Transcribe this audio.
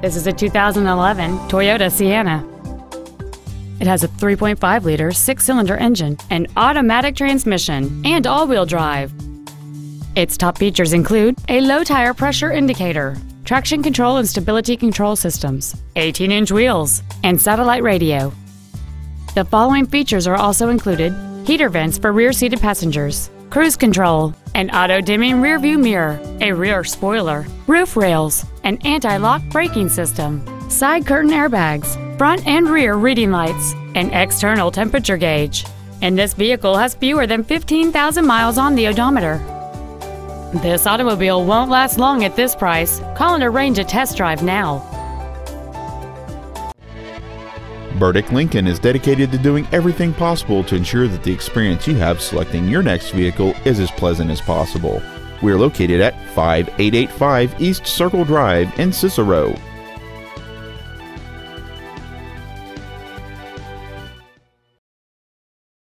This is a 2011 Toyota Sienna. It has a 3.5-liter six-cylinder engine, an automatic transmission, and all-wheel drive. Its top features include a low-tire pressure indicator, traction control and stability control systems, 18-inch wheels, and satellite radio. The following features are also included: heater vents for rear-seated passengers, cruise control, an auto-dimming rear-view mirror, a rear spoiler, roof rails, an anti-lock braking system, side curtain airbags, front and rear reading lights, an external temperature gauge. And this vehicle has fewer than 15,000 miles on the odometer. This automobile won't last long at this price. Call and arrange a test drive now. Burdick Lincoln is dedicated to doing everything possible to ensure that the experience you have selecting your next vehicle is as pleasant as possible. We are located at 5885 East Circle Drive in Cicero.